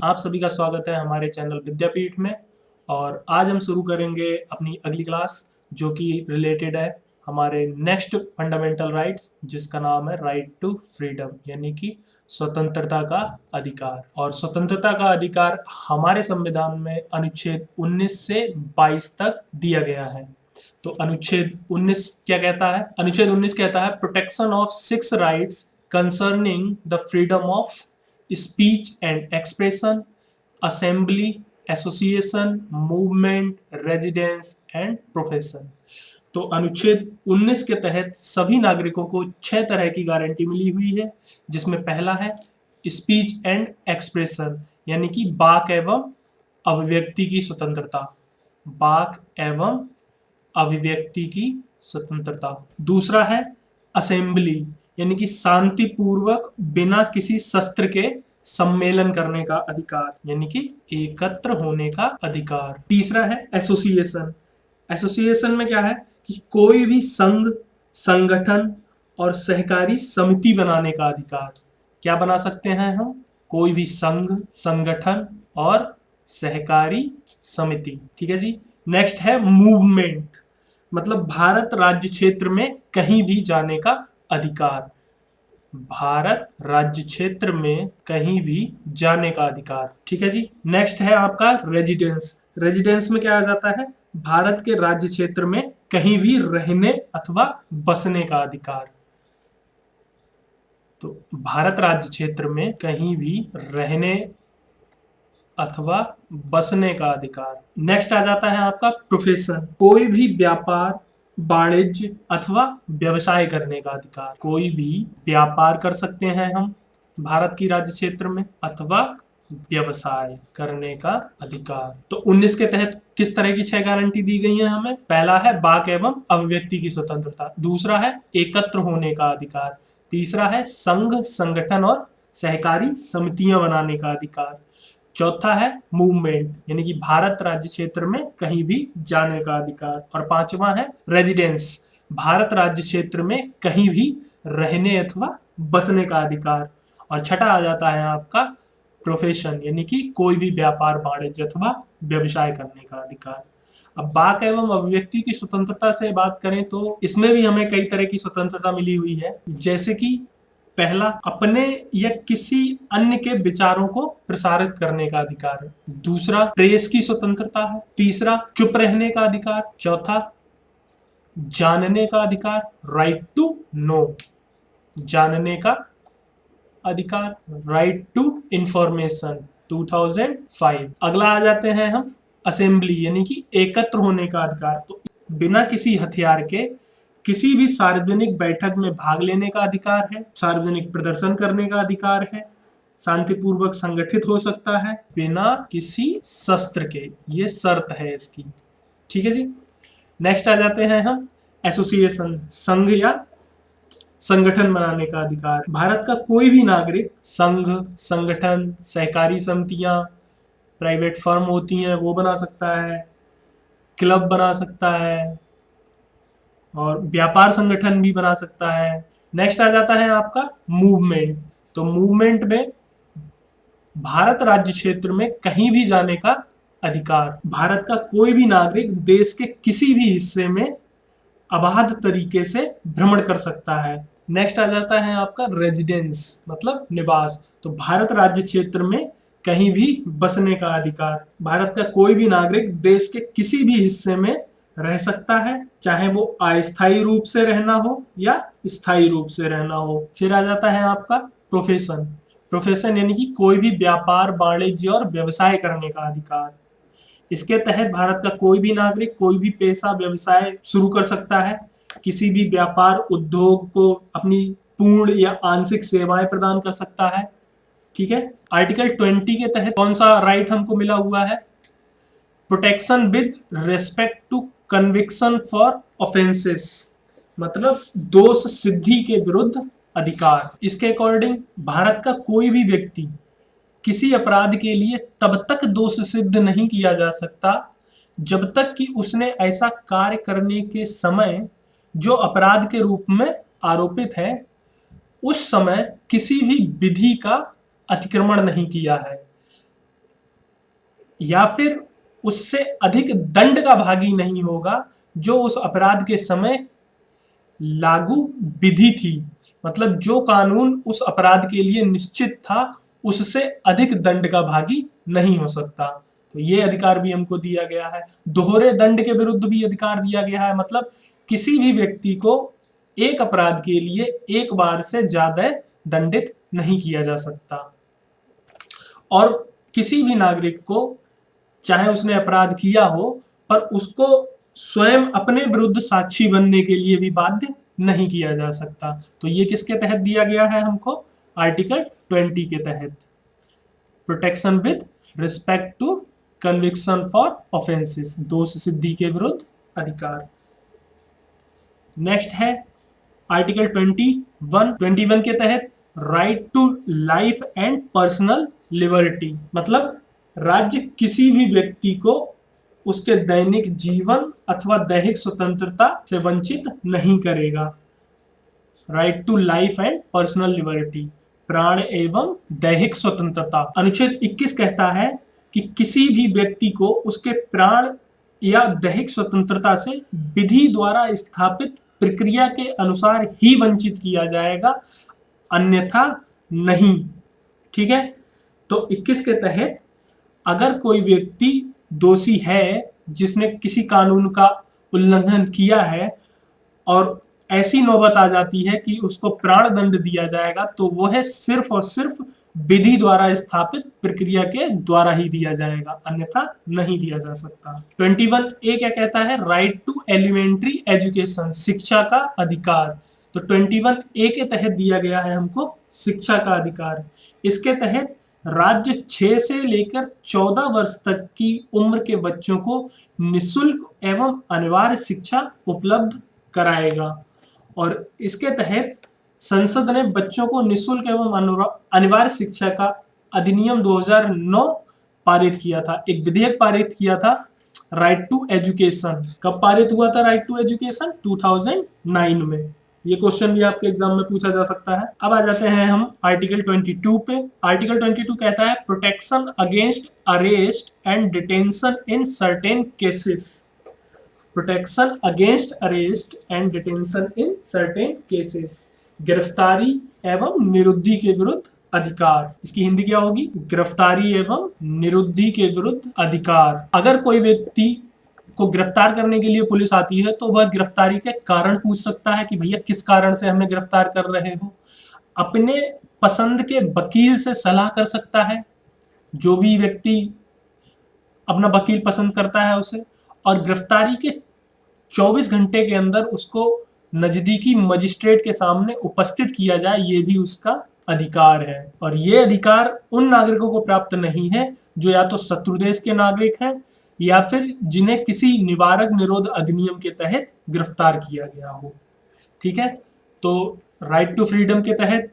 आप सभी का स्वागत है हमारे चैनल विद्यापीठ में। और आज हम शुरू करेंगे अपनी अगली क्लास जो कि रिलेटेड है हमारे नेक्स्ट फंडामेंटल राइट्स, जिसका नाम है राइट टू फ्रीडम, यानी कि स्वतंत्रता का अधिकार। और स्वतंत्रता का अधिकार हमारे संविधान में अनुच्छेद 19 से 22 तक दिया गया है। तो अनुच्छेद 19 क्या कहता है? अनुच्छेद 19 कहता है protection of 6 rights concerning the freedom of speech and expression, assembly, association, movement, residence and profession. तो अनुच्छेद 19 के तहत सभी नागरिकों को 6 तरह की गारंटी मिली हुई है, जिसमें पहला है स्पीच एंड एक्सप्रेशन, यानी कि वाक एवं अभिव्यक्ति की स्वतंत्रता। वाक एवं अभिव्यक्ति की स्वतंत्रता। दूसरा है असेंबली, यानी कि शांतिपूर्वक बिना किसी शस्त्र के सम्मेलन करने का अधिकार, यानी कि एकत्र होने का अधिकार। तीसरा है एसोसिएशन। एसोसिएशन में क्या है कि कोई भी संघ, संगठन और सहकारी समिति बनाने का अधिकार। क्या बना सकते हैं हम? कोई भी संघ, संगठन और सहकारी समिति। ठीक है जी। नेक्स्ट है मूवमेंट, मतलब भारत राज्य क्षेत्र में कहीं भी जाने का अधिकार। भारत राज्य क्षेत्र में कहीं भी जाने का अधिकार। ठीक है जी। नेक्स्ट है आपका रेजिडेंस। रेजिडेंस में क्या आ जाता है? भारत के राज्य क्षेत्र में कहीं भी रहने अथवा बसने का अधिकार। तो भारत राज्य क्षेत्र में कहीं भी रहने अथवा बसने का अधिकार। नेक्स्ट आ जाता है आपका प्रोफेशन। कोई भी व्यापार, वाणिज्य अथवा व्यवसाय करने का अधिकार। कोई भी व्यापार कर सकते हैं हम भारत की राज्य क्षेत्र में, अथवा व्यवसाय करने का अधिकार। तो 19 के तहत किस तरह की 6 गारंटी दी गई है हमें? पहला है वाक एवं अभिव्यक्ति की स्वतंत्रता। दूसरा है एकत्र होने का अधिकार। तीसरा है संघ, संगठन और सहकारी समितियां बनाने का अधिकार। चौथा है मूवमेंट, यानी कि भारत राज्य क्षेत्र में कहीं भी जाने का अधिकार। और पांचवा है रेजिडेंस, भारत राज्य क्षेत्र में कहीं भी रहने अथवा बसने का अधिकार। और छठा आ जाता है आपका प्रोफेशन, यानी कि कोई भी व्यापार, वाणिज्य अथवा व्यवसाय करने का अधिकार। अब वाक एवं अभिव्यक्ति की स्वतंत्रता से बात करें तो इसमें भी हमें कई तरह की स्वतंत्रता मिली हुई है, जैसे कि पहला अपने या किसी अन्य के विचारों को प्रसारित करने का अधिकार है। दूसरा प्रेस की स्वतंत्रता है। तीसरा चुप रहने का अधिकार। चौथा जानने का अधिकार, राइट टू नो, जानने का अधिकार, राइट टू इंफॉर्मेशन 2005। अगला आ जाते हैं हम असेंबली, यानी कि एकत्र होने का अधिकार। तो बिना किसी हथियार के किसी भी सार्वजनिक बैठक में भाग लेने का अधिकार है, सार्वजनिक प्रदर्शन करने का अधिकार है, शांतिपूर्वक संगठित हो सकता है बिना किसी शस्त्र के, ये शर्त है इसकी। ठीक है जी। नेक्स्ट आ जाते हैं हम एसोसिएशन, संघ या संगठन बनाने का अधिकार। भारत का कोई भी नागरिक संघ, संगठन, सहकारी समितियां, प्राइवेट फर्म होती हैं वो बना सकता है, क्लब बना सकता है और व्यापार संगठन भी बना सकता है। नेक्स्ट आ जाता है आपका मूवमेंट। तो मूवमेंट में भारत राज्य क्षेत्र में कहीं भी जाने का अधिकार। भारत का कोई भी नागरिक देश के किसी भी हिस्से में अबाध तरीके से भ्रमण कर सकता है। नेक्स्ट आ जाता है आपका रेजिडेंस, मतलब निवास। तो भारत राज्य क्षेत्र में कहीं भी बसने का अधिकार। भारत का कोई भी नागरिक देश के किसी भी हिस्से में रह सकता है, चाहे वो अस्थायी रूप से रहना हो या स्थायी रूप से रहना हो। फिर आ जाता है आपका प्रोफेशन। प्रोफेशन यानी कि कोई भी व्यापार, वाणिज्य और व्यवसाय करने का अधिकार। इसके तहत भारत का कोई भी नागरिक कोई भी पेशा, व्यवसाय शुरू कर सकता है, किसी भी व्यापार, उद्योग को अपनी पूर्ण या आंशिक सेवाएं प्रदान कर सकता है। ठीक है। आर्टिकल 20 के तहत कौन सा राइट हमको मिला हुआ है? Protection with respect to conviction for offences, मतलब दोष सिद्धि के विरुद्ध अधिकार। इसके अकॉर्डिंग भारत का कोई भी व्यक्ति किसी अपराध के लिए तब तक दोष सिद्ध नहीं किया जा सकता जब तक कि उसने ऐसा कार्य करने के समय जो अपराध के रूप में आरोपित है उस समय किसी भी विधि का अतिक्रमण नहीं किया है। या फिर उससे अधिक दंड का भागी नहीं होगा जो उस अपराध के समय लागू विधि थी। मतलब जो कानून उस अपराध के लिए निश्चित था उससे अधिक दंड का भागी नहीं हो सकता। तो ये अधिकार भी हमको दिया गया है। दोहरे दंड के विरुद्ध भी अधिकार दिया गया है, मतलब किसी भी व्यक्ति को एक अपराध के लिए एक बार से ज्यादा दंडित नहीं किया जा सकता। और किसी भी नागरिक को चाहे उसने अपराध किया हो पर उसको स्वयं अपने विरुद्ध साक्षी बनने के लिए भी बाध्य नहीं किया जा सकता। तो ये किसके तहत दिया गया है हमको? आर्टिकल 20 के तहत। Protection with respect to conviction for offences, दोष सिद्धि के विरुद्ध अधिकार। नेक्स्ट है आर्टिकल 21 के तहत right to life and personal liberty. मतलब राज्य किसी भी व्यक्ति को उसके दैनिक जीवन अथवा दैहिक स्वतंत्रता से वंचित नहीं करेगा। Right to life and personal liberty, प्राण एवं दैहिक स्वतंत्रता। अनुच्छेद 21 कहता है कि किसी भी व्यक्ति को उसके प्राण या दैहिक स्वतंत्रता से विधि द्वारा स्थापित प्रक्रिया के अनुसार ही वंचित किया जाएगा, अन्यथा नहीं। ठीक है, तो 21 के तहत अगर कोई व्यक्ति दोषी है जिसने किसी कानून का उल्लंघन किया है और ऐसी नौबत आ जाती है कि उसको प्राण दंड दिया जाएगा, तो वो है सिर्फ और सिर्फ विधि द्वारा स्थापित प्रक्रिया के द्वारा ही दिया जाएगा, अन्यथा नहीं दिया जा सकता। 21A क्या कहता है? राइट टू एलिमेंट्री एजुकेशन, शिक्षा का अधिकार। तो 21A के तहत दिया गया है हमको शिक्षा का अधिकार। इसके तहत राज्य 6 से लेकर 14 वर्ष तक की उम्र के बच्चों को निःशुल्क एवं अनिवार्य शिक्षा उपलब्ध कराएगा। और इसके तहत संसद ने बच्चों को निःशुल्क एवं अनिवार्य शिक्षा का अधिनियम 2009 पारित किया था। एक विधेयक पारित किया था, राइट टू एजुकेशन। कब पारित हुआ था राइट टू एजुकेशन? 2009 में। ये क्वेश्चन भी आपके एग्जाम में पूछा जा सकता है। अब आ जाते हैं हम आर्टिकल 22 पे। आर्टिकल 22 कहता है protection against arrest and detention in certain cases. Protection against arrest and detention in certain cases, गिरफ्तारी एवं निरुद्धि के विरुद्ध अधिकार। इसकी हिंदी क्या होगी? गिरफ्तारी एवं निरुद्धि के विरुद्ध अधिकार। अगर कोई व्यक्ति को गिरफ्तार करने के लिए पुलिस आती है तो वह गिरफ्तारी के कारण पूछ सकता है कि भैया किस कारण से हमें गिरफ्तार कर रहे हो। अपने पसंद के वकील से सलाह कर सकता है, जो भी व्यक्ति अपना वकील पसंद करता है उसे। और गिरफ्तारी के 24 घंटे के अंदर उसको नजदीकी मजिस्ट्रेट के सामने उपस्थित किया जाए, ये भी उसका अधिकार है। और ये अधिकार उन नागरिकों को प्राप्त नहीं है जो या तो शत्रु देश के नागरिक हैं या फिर जिन्हें किसी निवारक निरोध अधिनियम के तहत गिरफ्तार किया गया हो। ठीक है, तो राइट टू फ्रीडम के तहत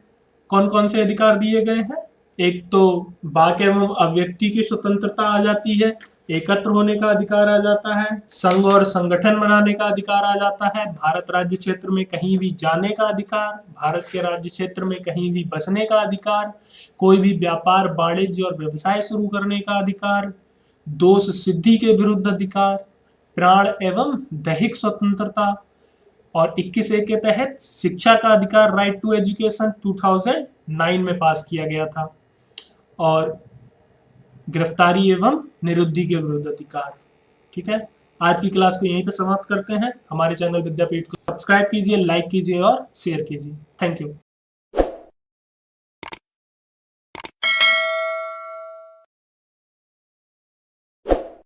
कौन कौन से अधिकार दिए गए हैं? एक तो वाक एवं अभिव्यक्ति की स्वतंत्रता आ जाती है, एकत्र होने का अधिकार आ जाता है, संघ और संगठन बनाने का अधिकार आ जाता है, भारत राज्य क्षेत्र में कहीं भी जाने का अधिकार, भारत के राज्य क्षेत्र में कहीं भी बसने का अधिकार, कोई भी व्यापार वाणिज्य और व्यवसाय शुरू करने का अधिकार, दोष सिद्धि के विरुद्ध अधिकार, प्राण एवं दैहिक स्वतंत्रता। और 21A के तहत शिक्षा का अधिकार, राइट टू एजुकेशन 2009 में पास किया गया था। और गिरफ्तारी एवं निरुद्धि के विरुद्ध अधिकार। ठीक है, आज की क्लास को यहीं पे समाप्त करते हैं। हमारे चैनल विद्यापीठ को सब्सक्राइब कीजिए, लाइक कीजिए और शेयर कीजिए। Thank you.